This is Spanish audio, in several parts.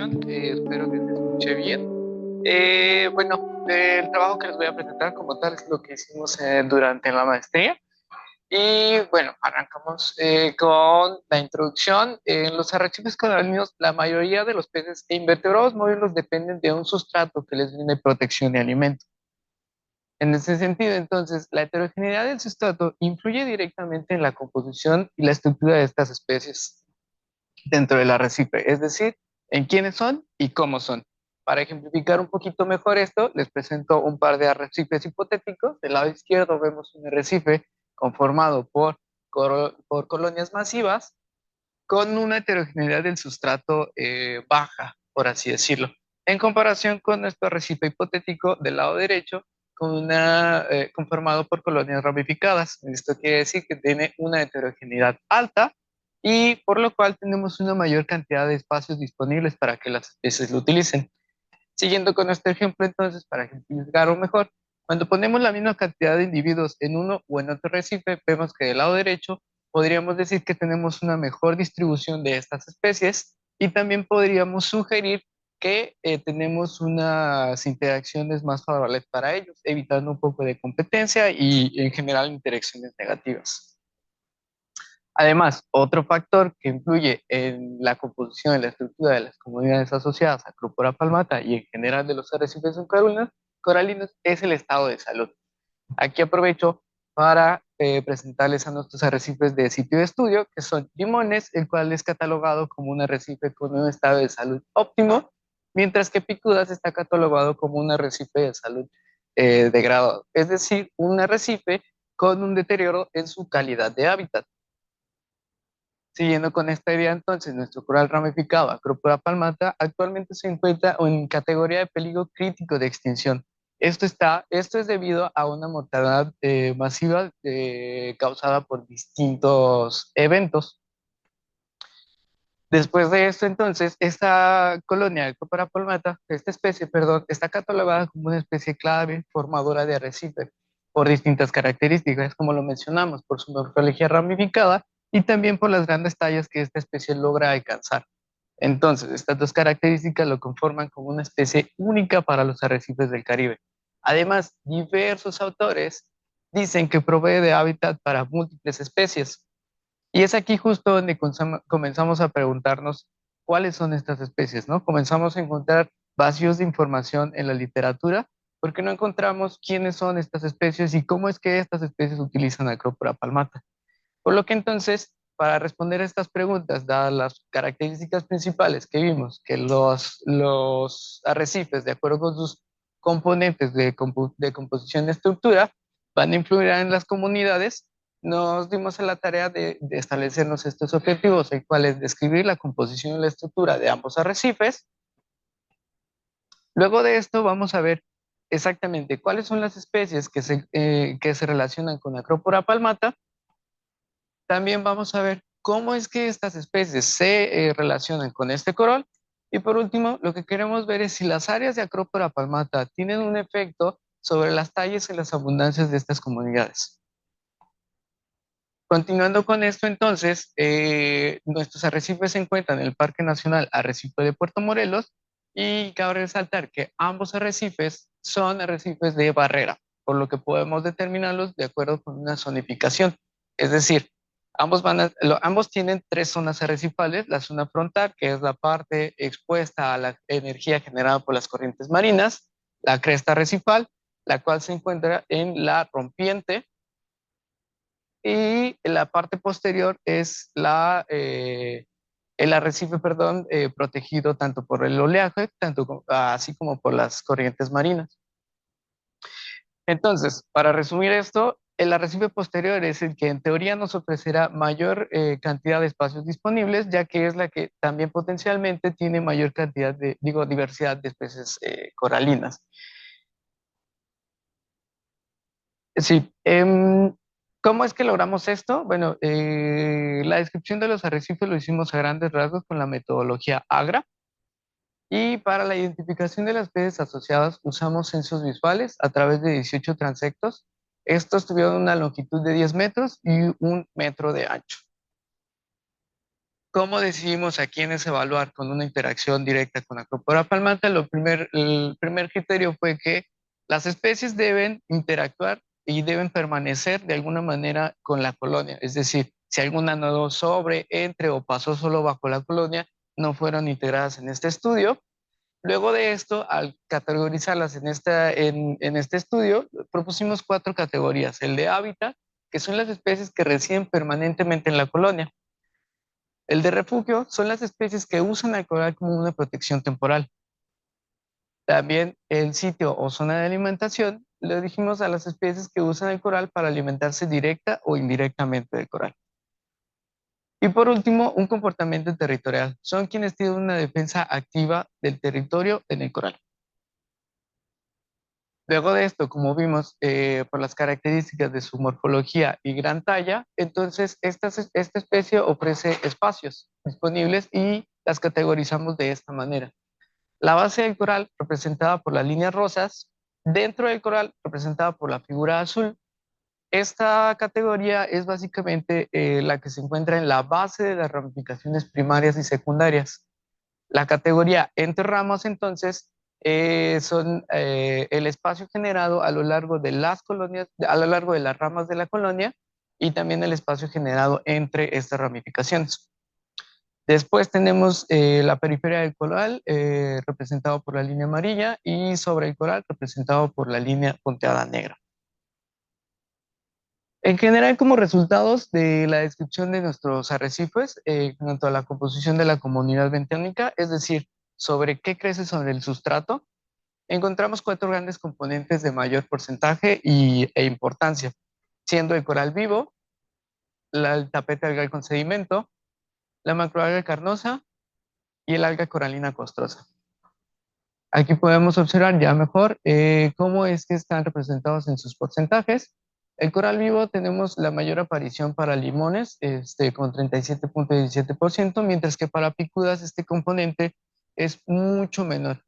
presentación, espero que se escuche bien. Bueno, el trabajo que les voy a presentar como tal es lo que hicimos durante la maestría. Y bueno, arrancamos con la introducción. En los arrecifes coralinos, la mayoría de los peces e invertebrados marinos dependen de un sustrato que les brinde protección y alimento. En ese sentido, entonces, la heterogeneidad del sustrato influye directamente en la composición y la estructura de estas especies dentro del arrecife, es decir, en quiénes son y cómo son. Para ejemplificar un poquito mejor esto, les presento un par de arrecifes hipotéticos. Del lado izquierdo vemos un arrecife conformado por colonias masivas con una heterogeneidad del sustrato baja, por así decirlo, en comparación con nuestro arrecife hipotético del lado derecho, conformado por colonias ramificadas. Esto quiere decir que tiene una heterogeneidad alta y por lo cual tenemos una mayor cantidad de espacios disponibles para que las especies lo utilicen. Siguiendo con este ejemplo, entonces, para ejemplificarlo mejor, cuando ponemos la misma cantidad de individuos en uno o en otro arrecife, vemos que del lado derecho podríamos decir que tenemos una mejor distribución de estas especies y también podríamos sugerir que tenemos unas interacciones más favorables para ellos, evitando un poco de competencia y en general interacciones negativas. Además, otro factor que influye en la composición y la estructura de las comunidades asociadas a Acropora palmata y en general de los arrecifes coralinos es el estado de salud. Aquí aprovecho para presentarles a nuestros arrecifes de sitio de estudio, que son Limones, el cual es catalogado como un arrecife con un estado de salud óptimo, mientras que Picudas está catalogado como un arrecife de salud degradado, es decir, un arrecife con un deterioro en su calidad de hábitat. Siguiendo con esta idea, entonces, nuestro coral ramificado, Acropora palmata, actualmente se encuentra en categoría de peligro crítico de extinción. Esto es debido a una mortalidad masiva causada por distintos eventos. Después de esto, entonces, esta colonia de Acropora palmata, esta especie, perdón, está catalogada como una especie clave formadora de arrecife por distintas características, como lo mencionamos, por su morfología ramificada y también por las grandes tallas que esta especie logra alcanzar. Entonces, estas dos características lo conforman como una especie única para los arrecifes del Caribe. Además, diversos autores dicen que provee de hábitat para múltiples especies. Y es aquí justo donde comenzamos a preguntarnos cuáles son estas especies, ¿no? Comenzamos a encontrar vacíos de información en la literatura porque no encontramos quiénes son estas especies y cómo es que estas especies utilizan Acropora palmata. Por lo que entonces, para responder a estas preguntas, dadas las características principales que vimos, que los arrecifes, de acuerdo con sus componentes de composición y estructura, van a influir en las comunidades, nos dimos a la tarea de establecernos estos objetivos, el cual es describir la composición y la estructura de ambos arrecifes. Luego de esto vamos a ver exactamente cuáles son las especies que se relacionan con Acropora palmata. También vamos a ver cómo es que estas especies se relacionan con este coral. Y por último, lo que queremos ver es si las áreas de Acropora palmata tienen un efecto sobre las tallas y las abundancias de estas comunidades. Continuando con esto, entonces, nuestros arrecifes se encuentran en el Parque Nacional Arrecife de Puerto Morelos y cabe resaltar que ambos arrecifes son arrecifes de barrera, por lo que podemos determinarlos de acuerdo con una zonificación. Es decir, ambos tienen tres zonas arrecifales, la zona frontal, que es la parte expuesta a la energía generada por las corrientes marinas, la cresta arrecifal, la cual se encuentra en la rompiente, y la parte posterior es el arrecife, perdón, protegido tanto por el oleaje, así como por las corrientes marinas. Entonces, para resumir esto, el arrecife posterior es el que en teoría nos ofrecerá mayor cantidad de espacios disponibles, ya que es la que también potencialmente tiene mayor cantidad diversidad de especies coralinas. Sí, ¿cómo es que logramos esto? Bueno, la descripción de los arrecifes lo hicimos a grandes rasgos con la metodología AGRA y para la identificación de las especies asociadas usamos censos visuales a través de 18 transectos. Estos tuvieron una longitud de 10 metros y 1 metro de ancho. ¿Cómo decidimos a quiénes evaluar con una interacción directa con Acropora palmata? El primer criterio fue que las especies deben interactuar y deben permanecer de alguna manera con la colonia. Es decir, si alguna nadó sobre, entre o pasó solo bajo la colonia, no fueron integradas en este estudio. Luego de esto, al categorizarlas en este estudio, propusimos cuatro categorías. El de hábitat, que son las especies que residen permanentemente en la colonia. El de refugio son las especies que usan el coral como una protección temporal. También el sitio o zona de alimentación le dijimos a las especies que usan el coral para alimentarse directa o indirectamente del coral. Y por último, un comportamiento territorial. Son quienes tienen una defensa activa del territorio en el coral. Luego de esto, como vimos, por las características de su morfología y gran talla, entonces esta especie ofrece espacios disponibles y las categorizamos de esta manera. La base del coral, representada por las líneas rosas, dentro del coral, representada por la figura azul. Esta categoría es básicamente la que se encuentra en la base de las ramificaciones primarias y secundarias. La categoría entre ramas, entonces, son el espacio generado a lo largo de las colonias, a lo largo de las ramas de la colonia y también el espacio generado entre estas ramificaciones. Después tenemos la periferia del coral, representado por la línea amarilla, y sobre el coral, representado por la línea punteada negra. En general, como resultados de la descripción de nuestros arrecifes, en cuanto a la composición de la comunidad bentónica, es decir, sobre qué crece sobre el sustrato, encontramos cuatro grandes componentes de mayor porcentaje e importancia, siendo el coral vivo, el tapete algal con sedimento, la macroalga carnosa y el alga coralina costrosa. Aquí podemos observar ya mejor cómo es que están representados en sus porcentajes. El coral vivo tenemos la mayor aparición para limones, con 37.17%, mientras que para picudas este componente es mucho menor.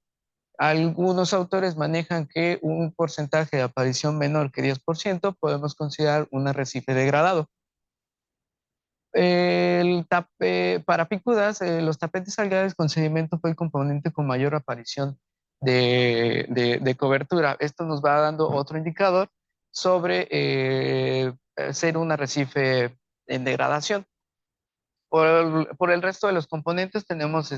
Algunos autores manejan que un porcentaje de aparición menor que 10% podemos considerar un arrecife degradado. Para picudas, los tapetes algares con sedimento fue el componente con mayor aparición de cobertura. Esto nos va dando otro indicador sobre ser un arrecife en degradación. Por el resto de los componentes tenemos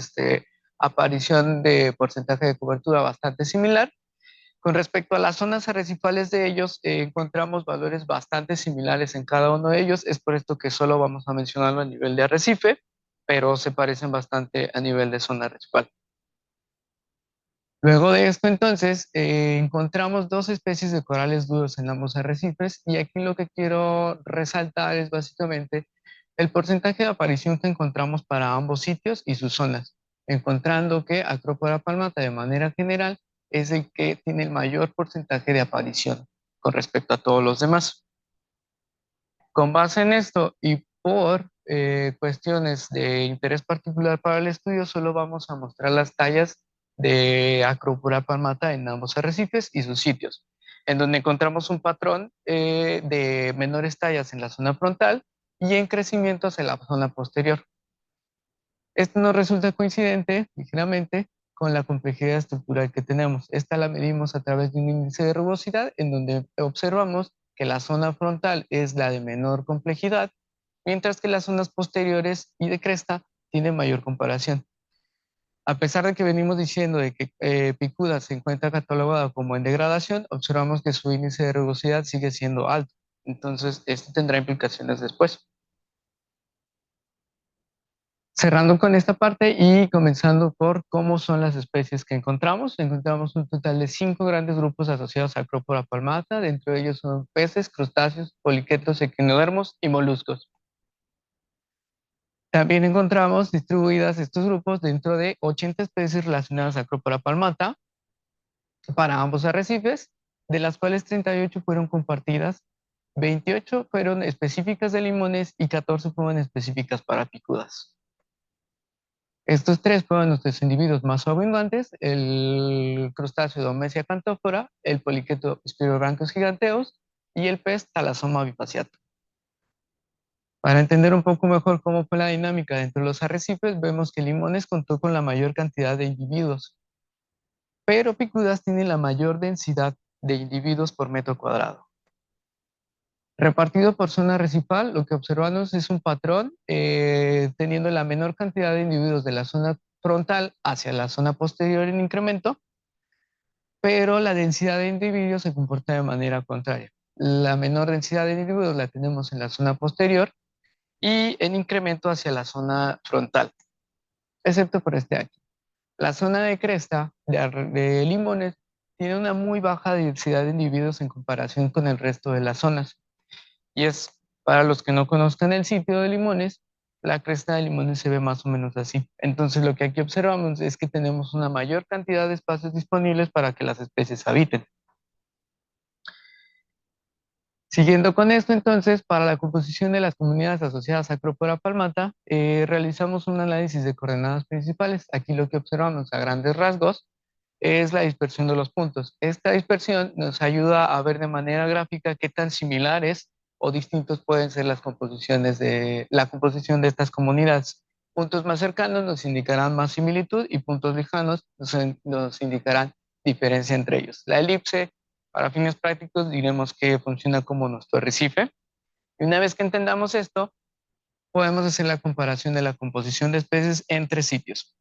aparición de porcentaje de cobertura bastante similar. Con respecto a las zonas arrecifales de ellos, encontramos valores bastante similares en cada uno de ellos. Es por esto que solo vamos a mencionarlo a nivel de arrecife, pero se parecen bastante a nivel de zona arrecifal. Luego de esto, entonces, encontramos dos especies de corales duros en ambos arrecifes y aquí lo que quiero resaltar es básicamente el porcentaje de aparición que encontramos para ambos sitios y sus zonas, encontrando que Acropora palmata de manera general es el que tiene el mayor porcentaje de aparición con respecto a todos los demás. Con base en esto y por cuestiones de interés particular para el estudio, solo vamos a mostrar las tallas de Acropora palmata en ambos arrecifes y sus sitios, en donde encontramos un patrón de menores tallas en la zona frontal y en crecimiento hacia la zona posterior. Esto nos resulta coincidente, ligeramente, con la complejidad estructural que tenemos. Esta la medimos a través de un índice de rugosidad, en donde observamos que la zona frontal es la de menor complejidad, mientras que las zonas posteriores y de cresta tienen mayor comparación. A pesar de que venimos diciendo de que Picuda se encuentra catalogada como en degradación, observamos que su índice de rugosidad sigue siendo alto. Entonces, esto tendrá implicaciones después. Cerrando con esta parte y comenzando por cómo son las especies que encontramos. Encontramos un total de 5 grandes grupos asociados a Acropora palmata. Dentro de ellos son peces, crustáceos, poliquetos, equinodermos y moluscos. También encontramos distribuidas estos grupos dentro de 80 especies relacionadas a Acropora palmata para ambos arrecifes, de las cuales 38 fueron compartidas, 28 fueron específicas de limones y 14 fueron específicas para picudas. Estos tres fueron nuestros individuos más abundantes: el crustáceo Domecia cantófora, el poliqueto Spirobranchus giganteus y el pez Thalassoma bifasiatum. Para entender un poco mejor cómo fue la dinámica dentro de los arrecifes, vemos que Limones contó con la mayor cantidad de individuos, pero Picudas tiene la mayor densidad de individuos por metro cuadrado. Repartido por zona arrecifal, lo que observamos es un patrón teniendo la menor cantidad de individuos de la zona frontal hacia la zona posterior en incremento, pero la densidad de individuos se comporta de manera contraria. La menor densidad de individuos la tenemos en la zona posterior y en incremento hacia la zona frontal, excepto por este aquí. La zona de cresta de Limones tiene una muy baja densidad de individuos en comparación con el resto de las zonas. Y es, para los que no conozcan el sitio de Limones, la cresta de Limones se ve más o menos así. Entonces lo que aquí observamos es que tenemos una mayor cantidad de espacios disponibles para que las especies habiten. Siguiendo con esto, entonces, para la composición de las comunidades asociadas a Acropora palmata, realizamos un análisis de coordenadas principales. Aquí lo que observamos a grandes rasgos es la dispersión de los puntos. Esta dispersión nos ayuda a ver de manera gráfica qué tan similares o distintos pueden ser las composiciones de la composición de estas comunidades. Puntos más cercanos nos indicarán más similitud y puntos lejanos nos indicarán diferencia entre ellos. La elipse, para fines prácticos, diremos que funciona como nuestro arrecife. Y una vez que entendamos esto, podemos hacer la comparación de la composición de especies entre sitios,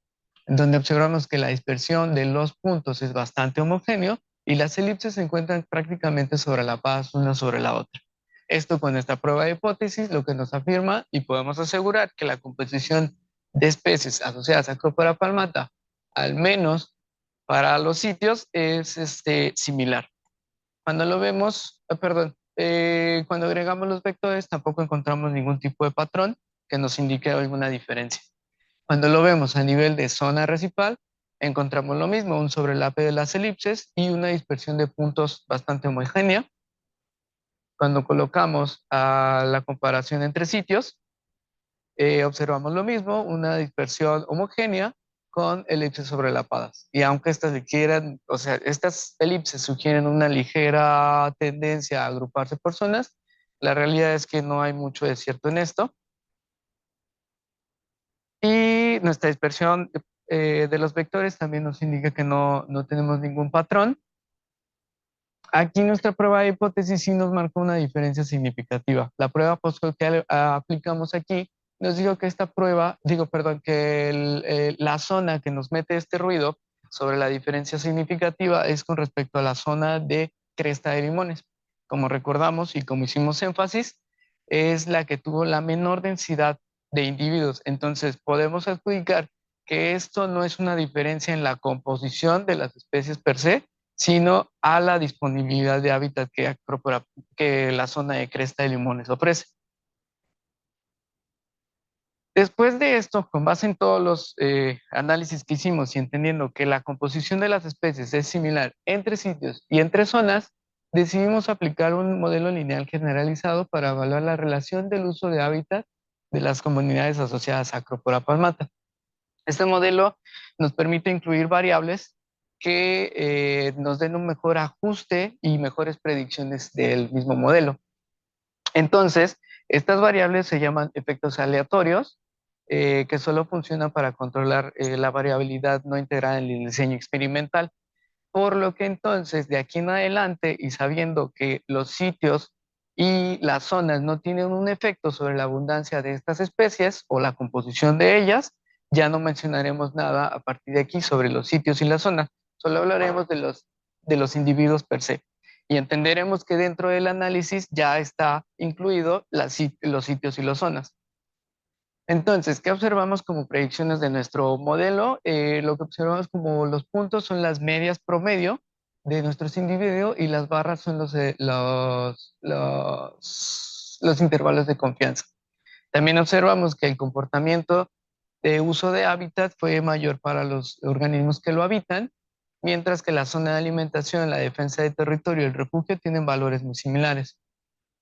en donde observamos que la dispersión de los puntos es bastante homogéneo y las elipses se encuentran prácticamente sobre la paz una sobre la otra. Esto con esta prueba de hipótesis lo que nos afirma y podemos asegurar que la composición de especies asociadas a Acropora palmata, al menos para los sitios, es similar. Cuando lo vemos, cuando agregamos los vectores tampoco encontramos ningún tipo de patrón que nos indique alguna diferencia. Cuando lo vemos a nivel de zona recipal, encontramos lo mismo, un sobrelape de las elipses y una dispersión de puntos bastante homogénea. Cuando colocamos a la comparación entre sitios, observamos lo mismo, una dispersión homogénea con elipses sobrelapadas. Y aunque estas requieran, o sea, estas elipses sugieren una ligera tendencia a agruparse por zonas, la realidad es que no hay mucho de cierto en esto. Y nuestra dispersión de los vectores también nos indica que no tenemos ningún patrón. Aquí nuestra prueba de hipótesis sí nos marcó una diferencia significativa. La prueba post que aplicamos aquí nos dijo que esta prueba, digo, perdón, que la zona que nos mete este ruido sobre la diferencia significativa es con respecto a la zona de cresta de Limones. Como recordamos y como hicimos énfasis, es la que tuvo la menor densidad de individuos. Entonces podemos adjudicar que esto no es una diferencia en la composición de las especies per se, sino a la disponibilidad de hábitat que la zona de cresta de Limones ofrece. Después de esto, con base en todos los análisis que hicimos y entendiendo que la composición de las especies es similar entre sitios y entre zonas, decidimos aplicar un modelo lineal generalizado para evaluar la relación del uso de hábitat de las comunidades asociadas a Acropora palmata. Este modelo nos permite incluir variables que nos den un mejor ajuste y mejores predicciones del mismo modelo. Entonces, estas variables se llaman efectos aleatorios, que solo funcionan para controlar la variabilidad no integrada en el diseño experimental. Por lo que entonces, de aquí en adelante, y sabiendo que los sitios y las zonas no tienen un efecto sobre la abundancia de estas especies o la composición de ellas, ya no mencionaremos nada a partir de aquí sobre los sitios y las zonas. Solo hablaremos de los individuos per se. Y entenderemos que dentro del análisis ya está incluido los sitios y las zonas. Entonces, ¿qué observamos como predicciones de nuestro modelo? Lo que observamos como los puntos son las medias promedio de nuestros individuos y las barras son los intervalos de confianza. También observamos que el comportamiento de uso de hábitat fue mayor para los organismos que lo habitan, mientras que la zona de alimentación, la defensa de territorio y el refugio tienen valores muy similares.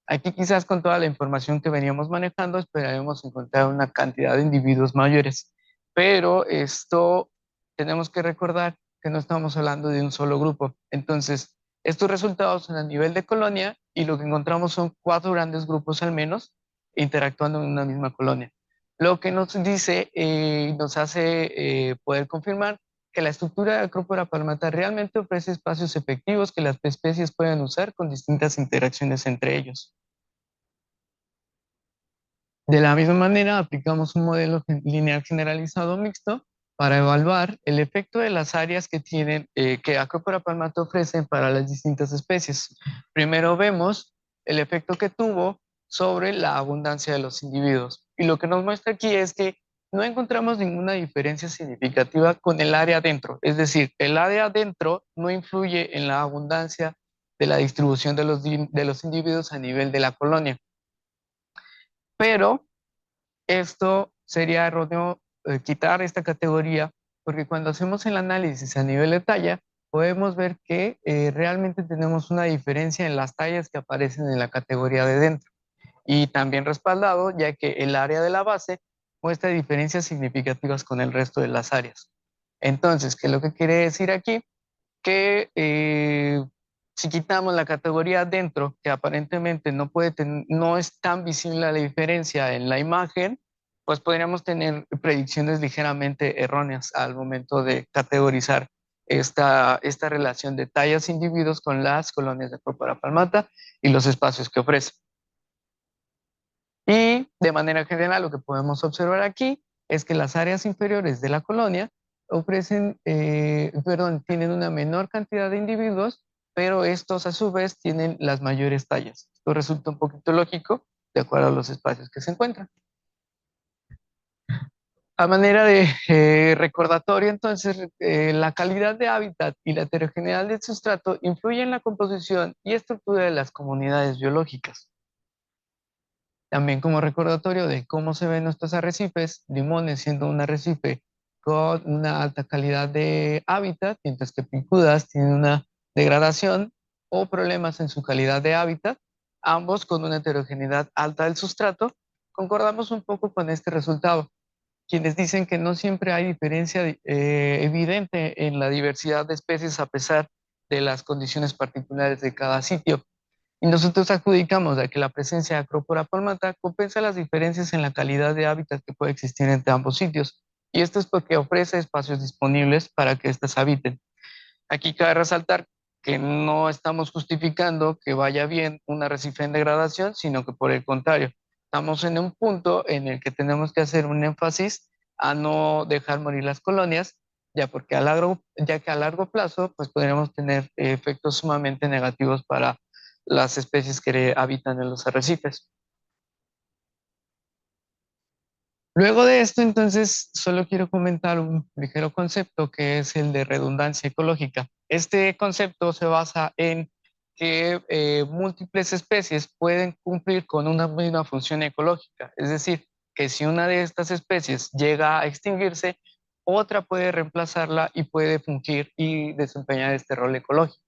Aquí quizás con toda la información que veníamos manejando esperaremos encontrar una cantidad de individuos mayores, pero esto tenemos que recordar que no estamos hablando de un solo grupo. Entonces, estos resultados son a nivel de colonia y lo que encontramos son 4 grandes grupos al menos interactuando en una misma colonia. Lo que nos dice y nos hace poder confirmar que la estructura de Acropora palmata realmente ofrece espacios efectivos que las especies pueden usar con distintas interacciones entre ellos. De la misma manera, aplicamos un modelo lineal generalizado mixto para evaluar el efecto de las áreas que tienen, que Acropora palmata ofrecen para las distintas especies. Primero vemos el efecto que tuvo sobre la abundancia de los individuos. Y lo que nos muestra aquí es que no encontramos ninguna diferencia significativa con el área adentro. Es decir, el área adentro no influye en la abundancia de la distribución de los individuos a nivel de la colonia. Pero esto sería erróneo quitar esta categoría porque cuando hacemos el análisis a nivel de talla, podemos ver que realmente tenemos una diferencia en las tallas que aparecen en la categoría de dentro y también respaldado ya que el área de la base muestra diferencias significativas con el resto de las áreas. Entonces, ¿qué es lo que quiere decir aquí? Que si quitamos la categoría dentro, que aparentemente no es tan visible la diferencia en la imagen, pues podríamos tener predicciones ligeramente erróneas al momento de categorizar esta relación de tallas individuos con las colonias de Acropora palmata y los espacios que ofrece. Y de manera general, lo que podemos observar aquí es que las áreas inferiores de la colonia tienen una menor cantidad de individuos, pero estos a su vez tienen las mayores tallas. Esto resulta un poquito lógico de acuerdo a los espacios que se encuentran. A manera de recordatorio, entonces, la calidad de hábitat y la heterogeneidad del sustrato influyen en la composición y estructura de las comunidades biológicas. También como recordatorio de cómo se ven nuestros arrecifes, Limones siendo un arrecife con una alta calidad de hábitat, mientras que Picudas tiene una degradación o problemas en su calidad de hábitat, ambos con una heterogeneidad alta del sustrato, concordamos un poco con este resultado. Quienes dicen que no siempre hay diferencia evidente en la diversidad de especies a pesar de las condiciones particulares de cada sitio. Y nosotros adjudicamos a que la presencia de Acropora palmata compensa las diferencias en la calidad de hábitat que puede existir entre ambos sitios. Y esto es porque ofrece espacios disponibles para que éstas habiten. Aquí cabe resaltar que no estamos justificando que vaya bien un arrecife en degradación, sino que por el contrario, estamos en un punto en el que tenemos que hacer un énfasis a no dejar morir las colonias, ya que a largo plazo pues podríamos tener efectos sumamente negativos para las especies que habitan en los arrecifes. Luego de esto, entonces, solo quiero comentar un ligero concepto que es el de redundancia ecológica. Este concepto se basa en que múltiples especies pueden cumplir con una misma función ecológica, es decir, que si una de estas especies llega a extinguirse, otra puede reemplazarla y puede fungir y desempeñar este rol ecológico.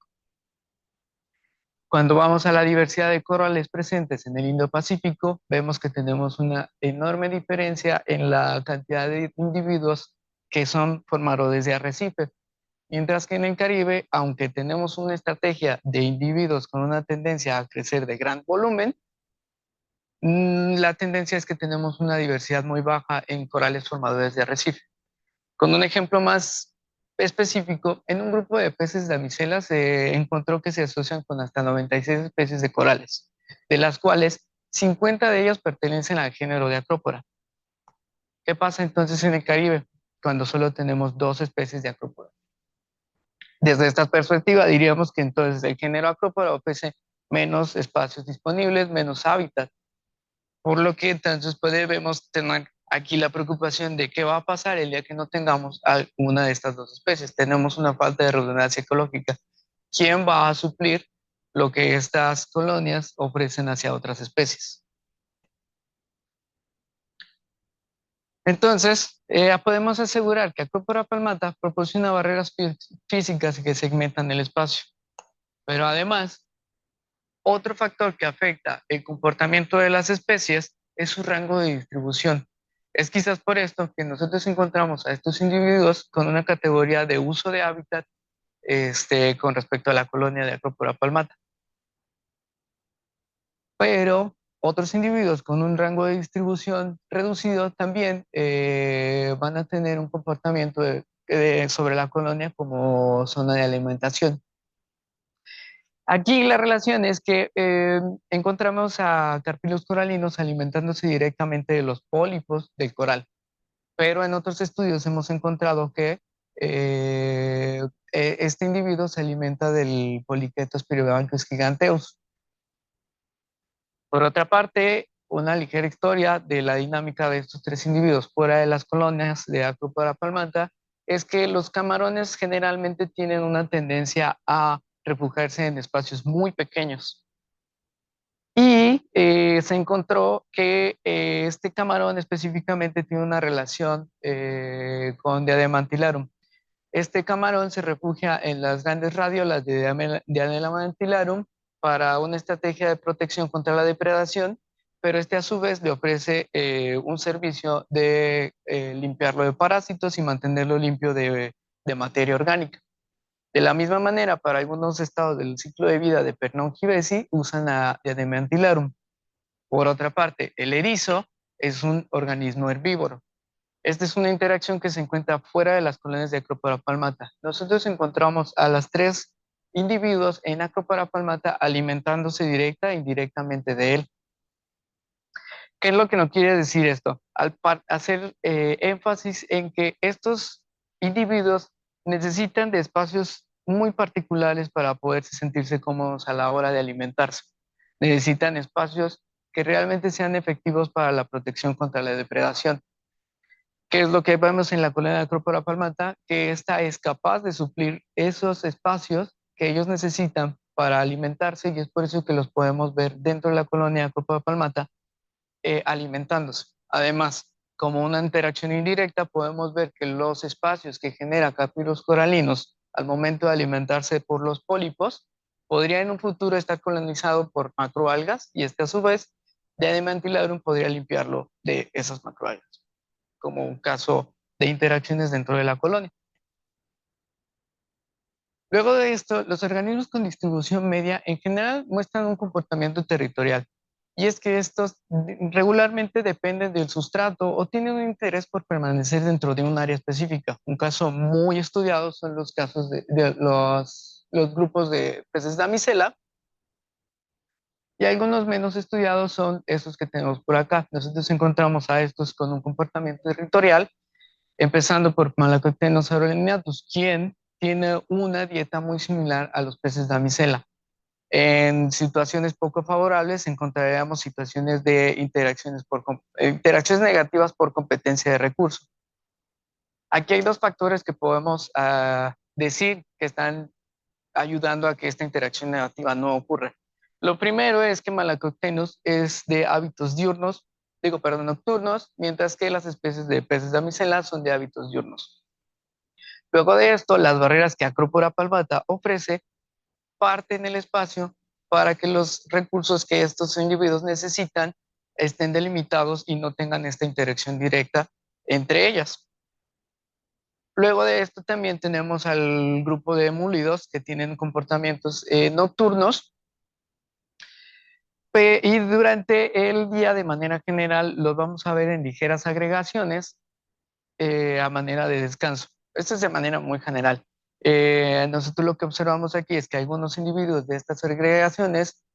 Cuando vamos a la diversidad de corales presentes en el Indo-Pacífico, vemos que tenemos una enorme diferencia en la cantidad de individuos que son formadores de arrecife, mientras que en el Caribe, aunque tenemos una estrategia de individuos con una tendencia a crecer de gran volumen, la tendencia es que tenemos una diversidad muy baja en corales formadores de arrecife. Con un ejemplo más específico, en un grupo de peces damiselas se encontró que se asocian con hasta 96 especies de corales, de las cuales 50 de ellas pertenecen al género de Acropora. ¿Qué pasa entonces en el Caribe cuando solo tenemos dos especies de Acropora? Desde esta perspectiva diríamos que entonces el género Acropora ofrece menos espacios disponibles, menos hábitat, por lo que entonces debemos tener aquí la preocupación de qué va a pasar el día que no tengamos alguna de estas dos especies. Tenemos una falta de redundancia ecológica. ¿Quién va a suplir lo que estas colonias ofrecen hacia otras especies? Entonces, podemos asegurar que Acropora palmata proporciona barreras físicas que segmentan el espacio, pero además otro factor que afecta el comportamiento de las especies es su rango de distribución. Es quizás por esto que nosotros encontramos a estos individuos con una categoría de uso de hábitat con respecto a la colonia de Acropora palmata. Pero Otros individuos con un rango de distribución reducido también van a tener un comportamiento sobre la colonia como zona de alimentación. Aquí la relación es que encontramos a carpídeos coralinos alimentándose directamente de los pólipos del coral, pero en otros estudios hemos encontrado que este individuo se alimenta del Poliquetos pyridoanthus giganteus. Por otra parte, una ligera historia de la dinámica de estos tres individuos fuera de las colonias de Acropora palmata es que los camarones generalmente tienen una tendencia a refugiarse en espacios muy pequeños. Y se encontró que este camarón específicamente tiene una relación con Diademantillarum. Este camarón se refugia en las grandes radiolas de Diademantillarum para una estrategia de protección contra la depredación, pero este a su vez le ofrece un servicio de limpiarlo de parásitos y mantenerlo limpio de materia orgánica. De la misma manera, para algunos estados del ciclo de vida de Pernón gibesi usan a Diademantillarum. Por otra parte, el erizo es un organismo herbívoro. Esta es una interacción que se encuentra fuera de las colonias de Acropora palmata. Nosotros encontramos a las tres individuos en Acropora palmata alimentándose directa e indirectamente de él. ¿Qué es lo que nos quiere decir esto? Al hacer énfasis en que estos individuos necesitan de espacios muy particulares para poder sentirse cómodos a la hora de alimentarse. Necesitan espacios que realmente sean efectivos para la protección contra la depredación. ¿Qué es lo que vemos en la colonia de Acropora palmata? Que esta es capaz de suplir esos espacios que ellos necesitan para alimentarse y es por eso que los podemos ver dentro de la colonia de Acropora palmata alimentándose. Además, como una interacción indirecta, podemos ver que los espacios que genera carpídeos coralinos al momento de alimentarse por los pólipos podría en un futuro estar colonizado por macroalgas y este a su vez de Diademantillarum podría limpiarlo de esas macroalgas, como un caso de interacciones dentro de la colonia. Luego de esto, los organismos con distribución media en general muestran un comportamiento territorial, y es que estos regularmente dependen del sustrato o tienen un interés por permanecer dentro de un área específica. Un caso muy estudiado son los casos de los grupos de peces damisela, y algunos menos estudiados son esos que tenemos por acá. Nosotros encontramos a estos con un comportamiento territorial empezando por Malacoctenus aurelianatus, quien tiene una dieta muy similar a los peces damisela. En situaciones poco favorables encontraríamos situaciones de interacciones negativas por competencia de recursos. Aquí hay dos factores que podemos decir que están ayudando a que esta interacción negativa no ocurra. Lo primero es que Malacoctenus es de hábitos nocturnos, mientras que las especies de peces damisela son de hábitos diurnos. Luego de esto, las barreras que Acropora palmata ofrece parten el espacio para que los recursos que estos individuos necesitan estén delimitados y no tengan esta interacción directa entre ellas. Luego de esto también tenemos al grupo de múlidos que tienen comportamientos nocturnos y durante el día de manera general los vamos a ver en ligeras agregaciones a manera de descanso. Esto es de manera muy general. Nosotros lo que observamos aquí es que algunos individuos de estas agregaciones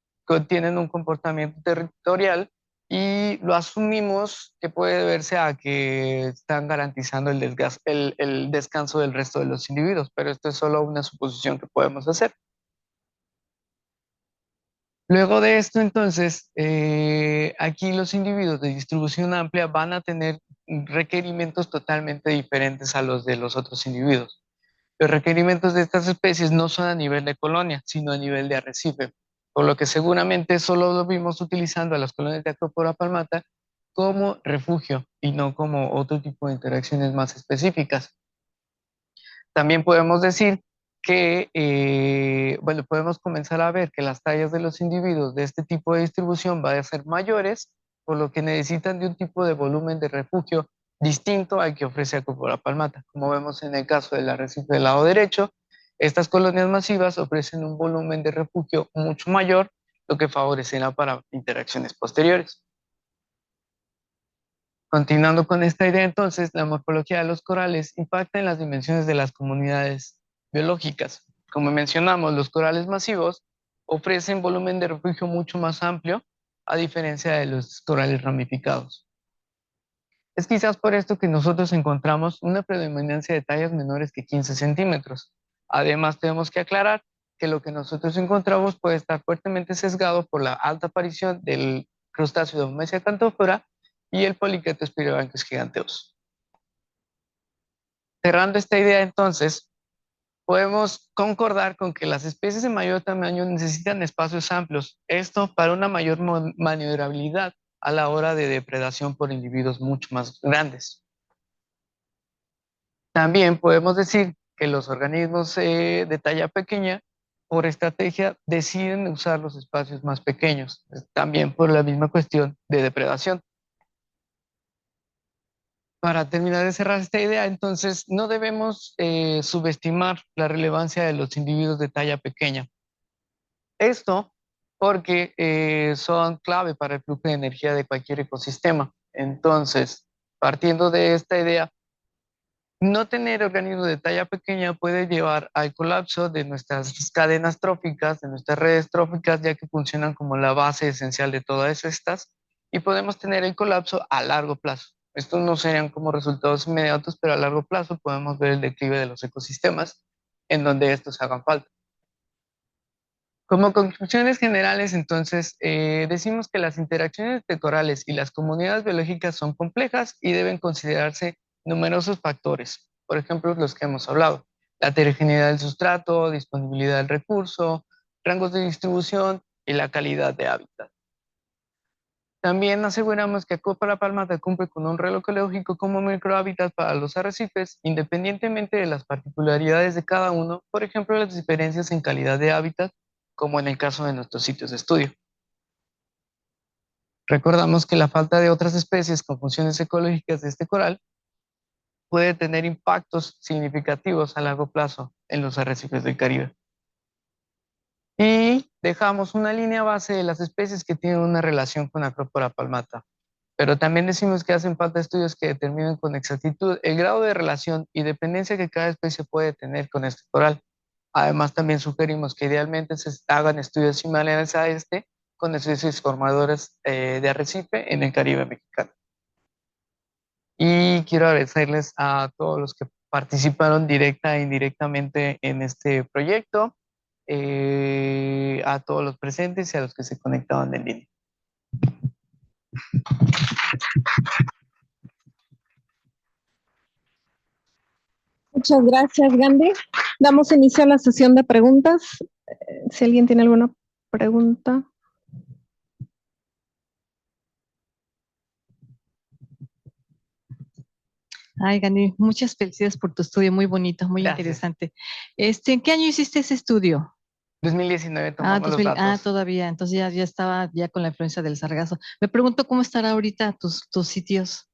tienen un comportamiento territorial y lo asumimos que puede verse a que están garantizando el descanso del resto de los individuos, pero esto es solo una suposición que podemos hacer. Luego de esto, entonces, aquí los individuos de distribución amplia van a tener requerimientos totalmente diferentes a los de los otros individuos. Los requerimientos de estas especies no son a nivel de colonia, sino a nivel de arrecife, por lo que seguramente solo lo vimos utilizando a las colonias de Acropora palmata como refugio y no como otro tipo de interacciones más específicas. También podemos decir que, bueno, podemos comenzar a ver que las tallas de los individuos de este tipo de distribución van a ser mayores, por lo que necesitan de un tipo de volumen de refugio distinto al que ofrece Acropora palmata. Como vemos en el caso del arrecife del lado derecho, estas colonias masivas ofrecen un volumen de refugio mucho mayor, lo que favorecerá para interacciones posteriores. Continuando con esta idea, entonces, la morfología de los corales impacta en las dimensiones de las comunidades biológicas. Como mencionamos, los corales masivos ofrecen volumen de refugio mucho más amplio, a diferencia de los corales ramificados. Es quizás por esto que nosotros encontramos una predominancia de tallas menores que 15 centímetros. Además, tenemos que aclarar que lo que nosotros encontramos puede estar fuertemente sesgado por la alta aparición del crustáceo de Humesia cantófora y el poliqueto Spirobanchus giganteus. Cerrando esta idea, entonces, podemos concordar con que las especies de mayor tamaño necesitan espacios amplios, esto para una mayor maniobrabilidad a la hora de depredación por individuos mucho más grandes. También podemos decir que los organismos de talla pequeña, por estrategia, deciden usar los espacios más pequeños, también por la misma cuestión de depredación. Para terminar de cerrar esta idea, entonces, no debemos subestimar la relevancia de los individuos de talla pequeña. Esto porque son clave para el flujo de energía de cualquier ecosistema. Entonces, partiendo de esta idea, no tener organismos de talla pequeña puede llevar al colapso de nuestras cadenas tróficas, de nuestras redes tróficas, ya que funcionan como la base esencial de todas estas, y podemos tener el colapso a largo plazo. Estos no serían como resultados inmediatos, pero a largo plazo podemos ver el declive de los ecosistemas en donde estos hagan falta. Como conclusiones generales, entonces, decimos que las interacciones de corales y las comunidades biológicas son complejas y deben considerarse numerosos factores, por ejemplo, los que hemos hablado: la heterogeneidad del sustrato, disponibilidad del recurso, rangos de distribución y la calidad de hábitat. También aseguramos que Acopla Palmata cumple con un rol ecológico como microhábitat para los arrecifes, independientemente de las particularidades de cada uno, por ejemplo, las diferencias en calidad de hábitat, como en el caso de nuestros sitios de estudio. Recordamos que la falta de otras especies con funciones ecológicas de este coral puede tener impactos significativos a largo plazo en los arrecifes del Caribe. Y dejamos una línea base de las especies que tienen una relación con Acropora palmata. Pero también decimos que hacen falta estudios que determinen con exactitud el grado de relación y dependencia que cada especie puede tener con este coral. Además, también sugerimos que idealmente se hagan estudios similares a este con especies formadoras de arrecife en el Caribe mexicano. Y quiero agradecerles a todos los que participaron directa e indirectamente en este proyecto, a todos los presentes y a los que se conectaban en línea. Muchas gracias, Gandhi. Damos inicio a la sesión de preguntas. Si alguien tiene alguna pregunta. Ay, Gandhi, muchas felicidades por tu estudio, muy bonito, muy Gracias. interesante. ¿En qué año hiciste ese estudio? 2019 tomamos los datos. Todavía, entonces ya estaba ya con la influencia del sargazo. Me pregunto cómo estará ahorita tus sitios.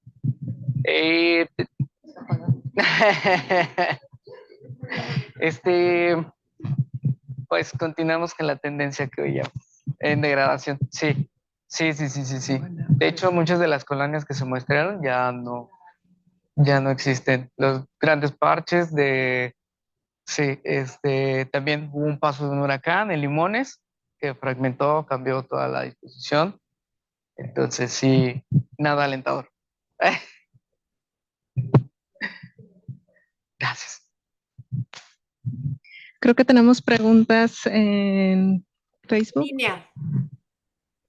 Pues continuamos con la tendencia que veíamos en degradación. Sí. De hecho, muchas de las colonias que se muestran ya no existen. Los grandes parches de, sí, también hubo un paso de un huracán en Limones que fragmentó, cambió toda la disposición. Entonces, sí, nada alentador. Gracias. Creo que tenemos preguntas en Facebook. Línea.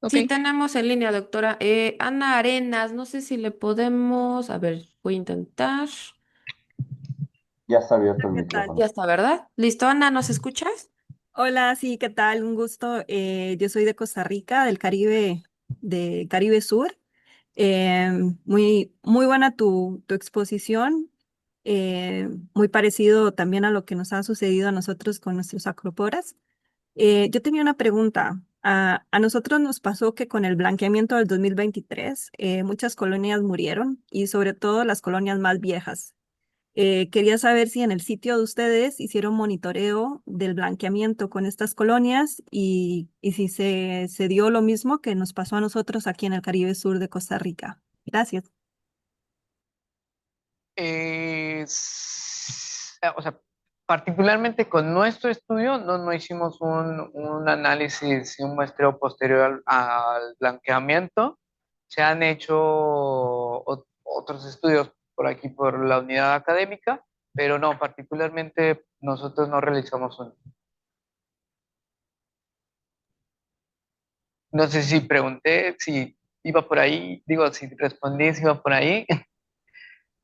Okay. Sí, tenemos en línea, doctora. Ana Arenas, no sé si le podemos, a ver, voy a intentar. Ya está abierto el ¿Qué tal? micrófono. Ya está, ¿verdad? ¿Listo, Ana? ¿Nos escuchas? Hola, sí, ¿qué tal? Un gusto. Yo soy de Costa Rica, del Caribe, de Caribe Sur. Muy buena tu exposición. Muy parecido también a lo que nos ha sucedido a nosotros con nuestros acroporas. Yo tenía una pregunta. A nosotros nos pasó que con el blanqueamiento del 2023, muchas colonias murieron y sobre todo las colonias más viejas. Quería saber si en el sitio de ustedes hicieron monitoreo del blanqueamiento con estas colonias y si se dio lo mismo que nos pasó a nosotros aquí en el Caribe Sur de Costa Rica. Gracias. O sea, particularmente con nuestro estudio, no hicimos un análisis y un muestreo posterior al blanqueamiento. Se han hecho otros estudios por aquí, por la unidad académica, pero no, particularmente nosotros no realizamos uno. No sé si pregunté, si iba por ahí, digo, si respondí, si iba por ahí.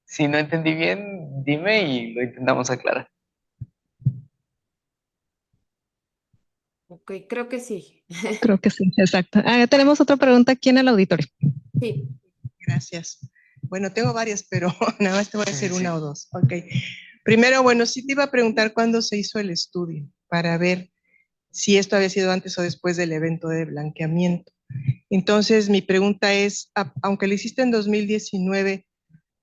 Si no entendí bien, dime y lo intentamos aclarar. Ok, creo que sí. Creo que sí, exacto. Tenemos otra pregunta aquí en el auditorio. Sí. Gracias. Bueno, tengo varias, pero nada más te voy a decir Sí. una o dos. Ok. Primero, bueno, sí te iba a preguntar cuándo se hizo el estudio para ver si esto había sido antes o después del evento de blanqueamiento. Entonces, mi pregunta es, aunque lo hiciste en 2019,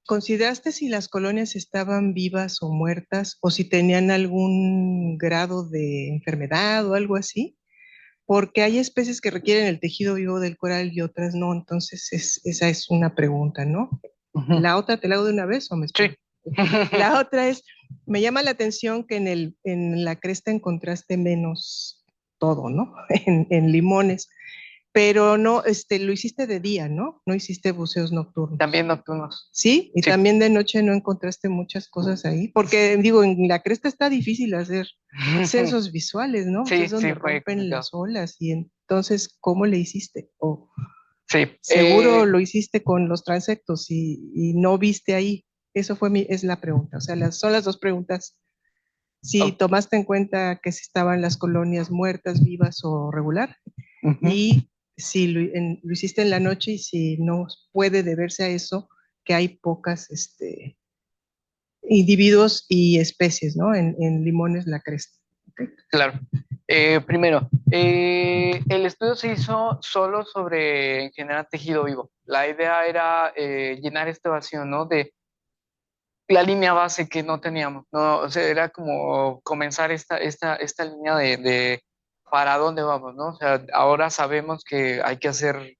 ¿consideraste si las colonias estaban vivas o muertas o si tenían algún grado de enfermedad o algo así? Porque hay especies que requieren el tejido vivo del coral y otras no, entonces esa es una pregunta, ¿no? La otra, ¿te la hago de una vez o me espero? Sí. La otra es, me llama la atención que en la cresta encontraste menos todo, ¿no? En limones, pero no, lo hiciste de día, ¿no? No hiciste buceos nocturnos. También nocturnos. ¿Sí? Y Sí. también de noche no encontraste muchas cosas ahí, porque digo, en la cresta está difícil hacer censos visuales, ¿no? Sí, Es donde sí, fue rompen complicado. las olas y entonces, ¿cómo le hiciste? O Sí. seguro lo hiciste con los transectos y no viste ahí. Eso es la pregunta. O sea, son las dos preguntas. Si Ok. tomaste en cuenta que si estaban las colonias muertas, vivas o regular, Ujú. y si lo hiciste en la noche y si no puede deberse a eso, que hay pocas individuos y especies, ¿no? En limones la cresta. ¿Okay? Claro. Primero, el estudio se hizo solo sobre en general tejido vivo. La idea era llenar este vacío, ¿no? De la línea base que no teníamos, ¿no? O sea, era como comenzar esta línea de para dónde vamos, ¿no? O sea, ahora sabemos que hay que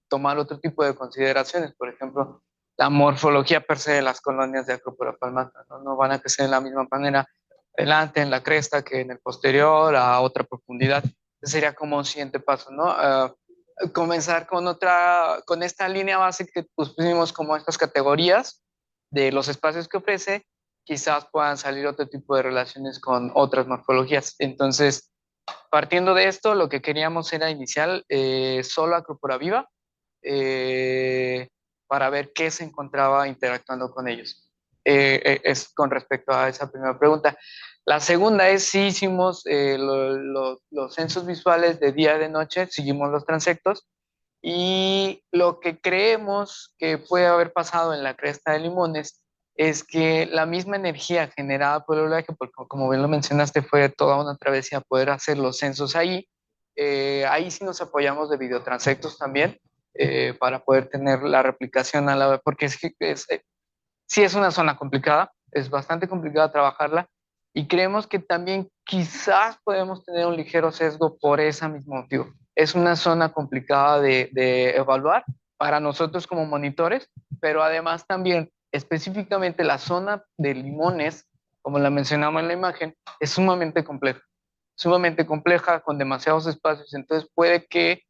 tomar otro tipo de consideraciones, por ejemplo, la morfología per se de las colonias de Acropora palmata, ¿no? No van a crecer de la misma manera delante en la cresta que en el posterior a otra profundidad. Ese sería como un siguiente paso, ¿no? Comenzar con esta línea base que pusimos como estas categorías de los espacios que ofrece, quizás puedan salir otro tipo de relaciones con otras morfologías. Entonces, partiendo de esto, lo que queríamos era iniciar solo Acropora viva para ver qué se encontraba interactuando con ellos. Es con respecto a esa primera pregunta. La segunda es si hicimos los censos visuales de día y de noche, seguimos los transectos, y lo que creemos que puede haber pasado en la cresta de limones es que la misma energía generada por el oleaje, porque como bien lo mencionaste, fue toda una travesía poder hacer los censos ahí. Ahí sí nos apoyamos de videotransectos también para poder tener la replicación a la vez, porque sí es una zona complicada, es bastante complicada trabajarla y creemos que también quizás podemos tener un ligero sesgo por ese mismo motivo. Es una zona complicada de evaluar para nosotros como monitores, pero además también específicamente la zona de limones, como la mencionamos en la imagen, es sumamente compleja con demasiados espacios, entonces puede que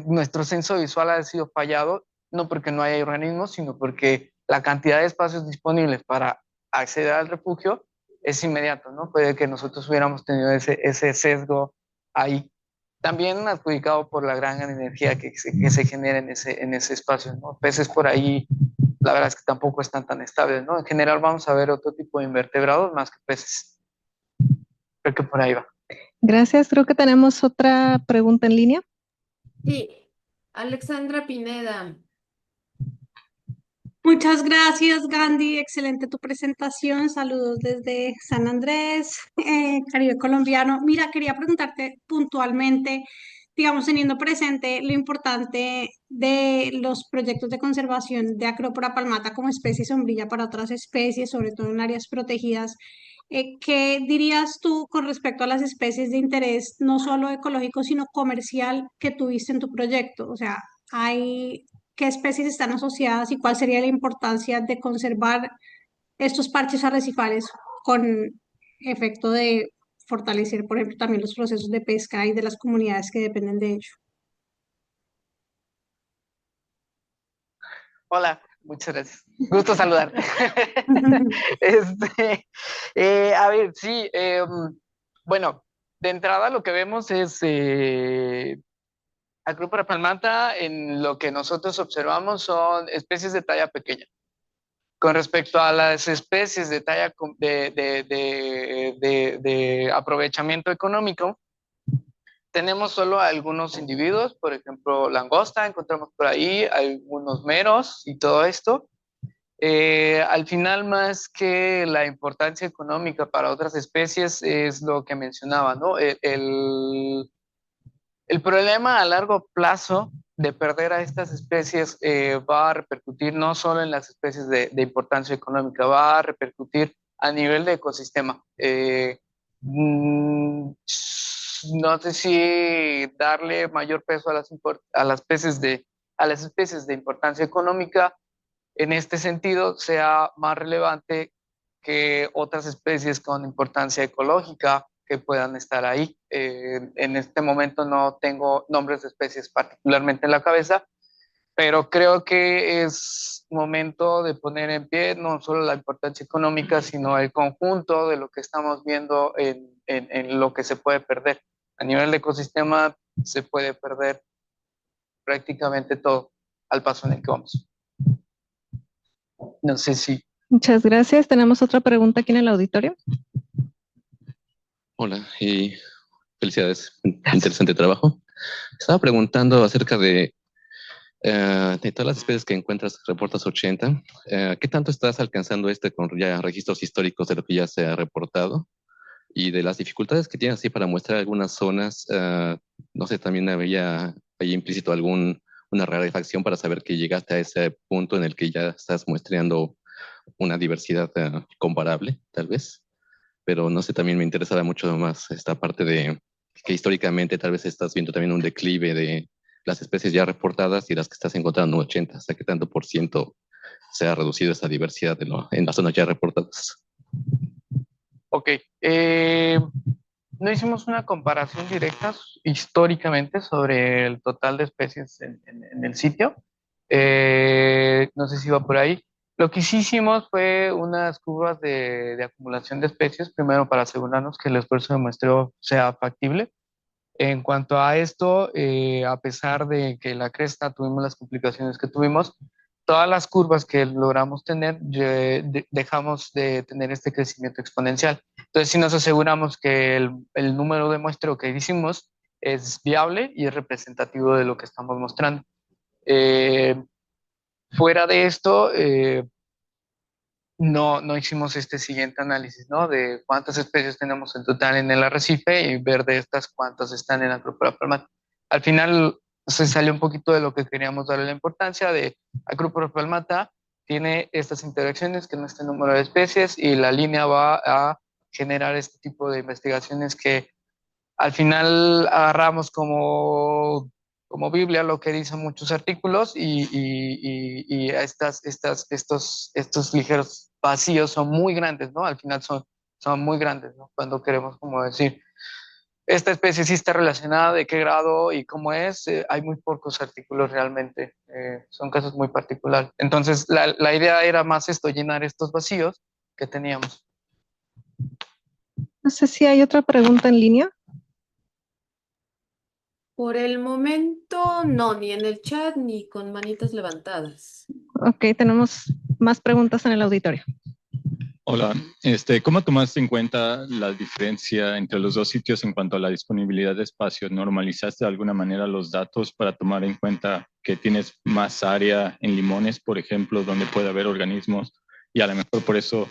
nuestro censo visual haya sido fallado, no porque no haya organismos, sino porque la cantidad de espacios disponibles para acceder al refugio es inmediato, ¿no? Puede que nosotros hubiéramos tenido ese sesgo ahí. También adjudicado por la gran energía que se genera en ese espacio, ¿no? Peces por ahí, la verdad es que tampoco están tan estables, ¿no? En general vamos a ver otro tipo de invertebrados más que peces. Creo que por ahí va. Gracias. Creo que tenemos otra pregunta en línea. Sí. Alexandra Pineda. Muchas gracias, Gandhi. Excelente tu presentación. Saludos desde San Andrés, Caribe colombiano. Mira, quería preguntarte puntualmente, digamos, teniendo presente lo importante de los proyectos de conservación de Acropora palmata como especie sombrilla para otras especies, sobre todo en áreas protegidas, ¿qué dirías tú con respecto a las especies de interés no solo ecológico, sino comercial que tuviste en tu proyecto? O sea, ¿qué especies están asociadas y cuál sería la importancia de conservar estos parches arrecifales con efecto de fortalecer, por ejemplo, también los procesos de pesca y de las comunidades que dependen de ello? Hola, muchas gracias. Gusto saludarte. A ver, sí, bueno, de entrada lo que vemos es Acropora palmata, en lo que nosotros observamos son especies de talla pequeña. Con respecto a las especies de talla de aprovechamiento económico, tenemos solo algunos individuos, por ejemplo, langosta, encontramos por ahí algunos meros y todo esto. Al final, más que la importancia económica para otras especies, es lo que mencionaba, ¿no? El problema a largo plazo de perder a estas especies va a repercutir no solo en las especies de importancia económica, va a repercutir a nivel de ecosistema. No sé si darle mayor peso a las especies de importancia económica en este sentido sea más relevante que otras especies con importancia ecológica que puedan estar ahí. En este momento no tengo nombres de especies particularmente en la cabeza, pero creo que es momento de poner en pie no solo la importancia económica, sino el conjunto de lo que estamos viendo en lo que se puede perder. A nivel de ecosistema se puede perder prácticamente todo al paso en el que vamos. No sé si... Muchas gracias. Tenemos otra pregunta aquí en el auditorio. Hola y felicidades, interesante trabajo. Estaba preguntando acerca de todas las especies que encuentras, reportas 80, ¿qué tanto estás alcanzando con ya registros históricos de lo que ya se ha reportado? Y de las dificultades que tienes así para mostrar algunas zonas, no sé, también había ahí implícito una rarefacción para saber que llegaste a ese punto en el que ya estás muestreando una diversidad comparable, tal vez. Pero no sé, también me interesaba mucho más esta parte de que históricamente tal vez estás viendo también un declive de las especies ya reportadas y las que estás encontrando en 80, hasta qué tanto por ciento se ha reducido esa diversidad en las zonas ya reportadas. Ok, no hicimos una comparación directa históricamente sobre el total de especies en el sitio. No sé si va por ahí. Lo que sí hicimos fue unas curvas de acumulación de especies, primero para asegurarnos que el esfuerzo de muestreo sea factible. En cuanto a esto, a pesar de que la cresta tuvimos las complicaciones que tuvimos, todas las curvas que logramos tener, dejamos de tener este crecimiento exponencial. Entonces, si nos aseguramos que el número de muestreo que hicimos es viable y es representativo de lo que estamos mostrando. Fuera de esto, no hicimos este siguiente análisis, ¿no? De cuántas especies tenemos en total en el arrecife y ver de estas cuántas están en Acropora palmata. Al final se salió un poquito de lo que queríamos darle la importancia de Acropora palmata. Tiene estas interacciones que no este número de especies y la línea va a generar este tipo de investigaciones que al final agarramos como Biblia lo que dicen muchos artículos y estos ligeros vacíos son muy grandes, ¿no? Al final son muy grandes, ¿no? Cuando queremos como decir, esta especie sí está relacionada, de qué grado y cómo es, hay muy pocos artículos realmente, son casos muy particulares. Entonces la idea era más esto, llenar estos vacíos que teníamos. No sé si hay otra pregunta en línea. Por el momento, no, ni en el chat ni con manitas levantadas. Ok, tenemos más preguntas en el auditorio. Hola, ¿cómo tomaste en cuenta la diferencia entre los dos sitios en cuanto a la disponibilidad de espacio? ¿Normalizaste de alguna manera los datos para tomar en cuenta que tienes más área en Limones, por ejemplo, donde puede haber organismos y a lo mejor por eso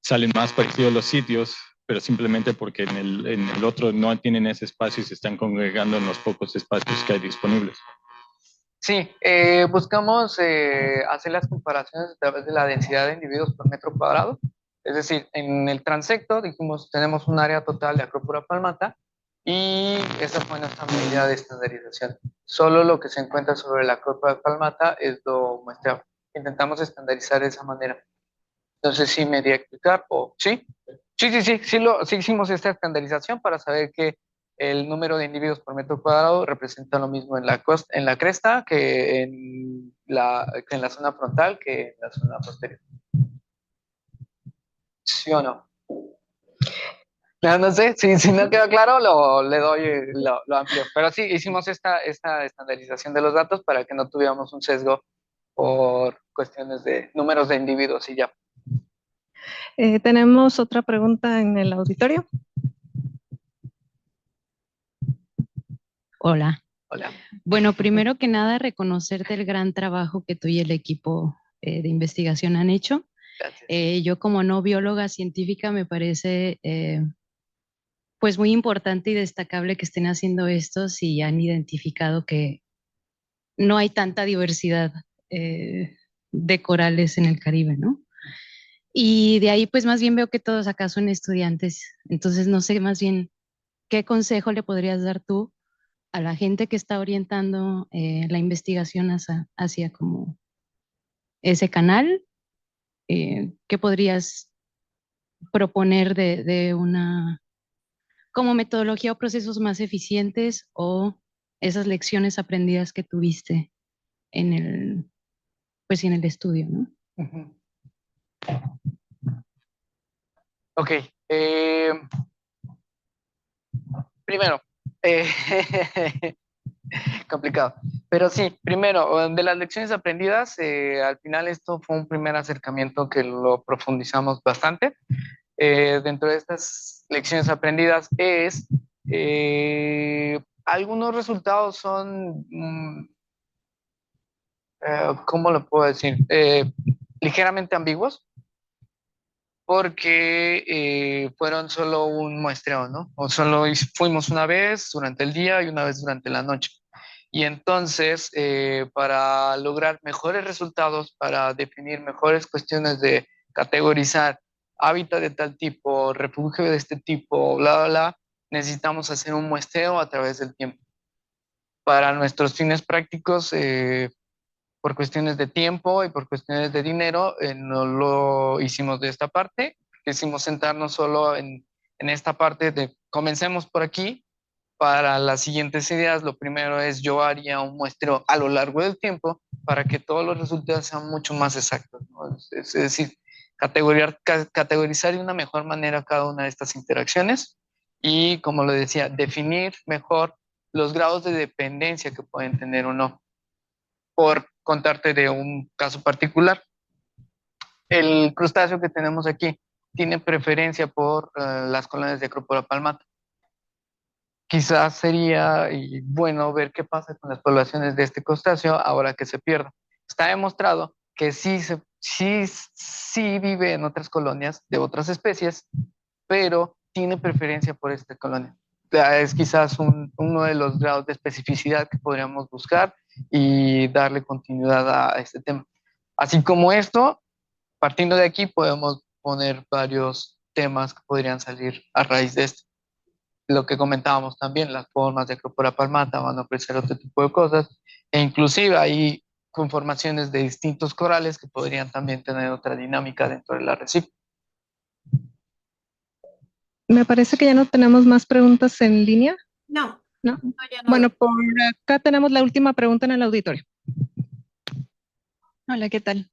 salen más parecidos los sitios pero simplemente porque en el otro no tienen ese espacio y se están congregando en los pocos espacios que hay disponibles. Sí, buscamos hacer las comparaciones a través de la densidad de individuos por metro cuadrado. Es decir, en el transecto, dijimos, tenemos un área total de Acrópora palmata y esa fue nuestra medida de estandarización. Solo lo que se encuentra sobre la Acrópora palmata es lo muestreado. Intentamos estandarizar de esa manera. Entonces, ¿sí me di a explicar? ¿O sí? Sí hicimos esta estandarización para saber que el número de individuos por metro cuadrado representa lo mismo en en la cresta que en la zona frontal que en la zona posterior. ¿Sí o no? No sé, si no queda claro, le doy lo amplio. Pero sí, hicimos esta estandarización de los datos para que no tuviéramos un sesgo por cuestiones de números de individuos y ya. Tenemos otra pregunta en el auditorio. Hola. Hola. Bueno, primero que nada, reconocerte el gran trabajo que tú y el equipo de investigación han hecho. Gracias. Yo como no bióloga científica me parece pues muy importante y destacable que estén haciendo esto si han identificado que no hay tanta diversidad de corales en el Caribe, ¿no? Y de ahí pues más bien veo que todos acá son estudiantes, entonces no sé más bien qué consejo le podrías dar tú a la gente que está orientando la investigación hacia como ese canal. ¿Qué podrías proponer de una como metodología o procesos más eficientes o esas lecciones aprendidas que tuviste en el, pues, en el estudio, ¿no? Uh-huh. Ok. Primero, complicado. Pero sí, primero, de las lecciones aprendidas, al final esto fue un primer acercamiento que lo profundizamos bastante. Dentro de estas lecciones aprendidas algunos resultados son, ¿cómo lo puedo decir? Ligeramente ambiguos, porque fueron solo un muestreo, ¿no? O solo fuimos una vez durante el día y una vez durante la noche. Y entonces, para lograr mejores resultados, para definir mejores cuestiones de categorizar hábitat de tal tipo, refugio de este tipo, bla, bla, bla, necesitamos hacer un muestreo a través del tiempo. Para nuestros fines prácticos, por cuestiones de tiempo y por cuestiones de dinero, no lo hicimos de esta parte. Quisimos sentarnos solo en esta parte de comencemos por aquí. Para las siguientes ideas, lo primero es yo haría un muestreo a lo largo del tiempo para que todos los resultados sean mucho más exactos, ¿no? Es decir, categorizar de una mejor manera cada una de estas interacciones y, como lo decía, definir mejor los grados de dependencia que pueden tener o no. Por contarte de un caso particular, el crustáceo que tenemos aquí tiene preferencia por las colonias de Acropora palmata. Quizás sería bueno ver qué pasa con las poblaciones de este crustáceo ahora que se pierda. Está demostrado que sí vive en otras colonias de otras especies, pero tiene preferencia por esta colonia. Es quizás uno de los grados de especificidad que podríamos buscar y darle continuidad a este tema. Así como esto, partiendo de aquí podemos poner varios temas que podrían salir a raíz de esto. Lo que comentábamos también, las formas de Acropora palmata van a ofrecer otro tipo de cosas, e inclusive hay conformaciones de distintos corales que podrían también tener otra dinámica dentro del arrecife. Me parece que ya no tenemos más preguntas en línea. No. ¿No? No, ya no. Bueno, por acá tenemos la última pregunta en el auditorio. Hola, ¿qué tal?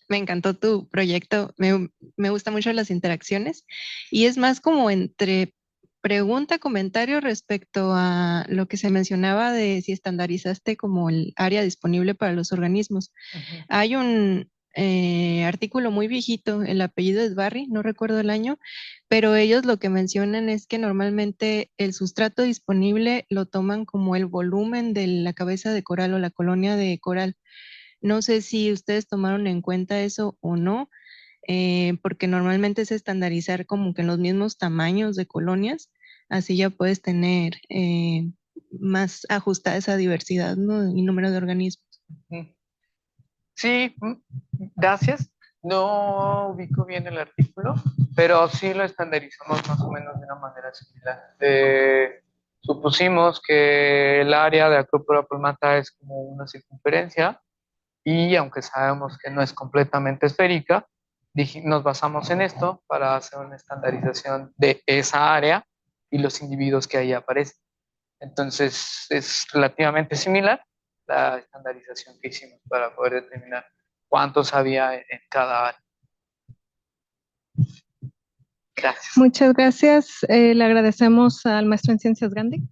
Me encantó tu proyecto, me gustan mucho las interacciones y es más como entre pregunta, comentario respecto a lo que se mencionaba de si estandarizaste como el área disponible para los organismos. Hay un artículo muy viejito, el apellido es Barry, no recuerdo el año, pero ellos lo que mencionan es que normalmente el sustrato disponible lo toman como el volumen de la cabeza de coral o la colonia de coral. No sé si ustedes tomaron en cuenta eso o no. porque normalmente es estandarizar como que en los mismos tamaños de colonias, así ya puedes tener más ajustada esa diversidad, ¿no? Y número de organismos. Sí, gracias. No ubico bien el artículo, pero sí lo estandarizamos más o menos de una manera similar. Supusimos que el área de Acrópora palmata es como una circunferencia y aunque sabemos que no es completamente esférica, nos basamos en esto para hacer una estandarización de esa área y los individuos que ahí aparecen. Entonces es relativamente similar la estandarización que hicimos para poder determinar cuántos había en cada área. Gracias. Muchas gracias. Le agradecemos al maestro en ciencias Gandhi.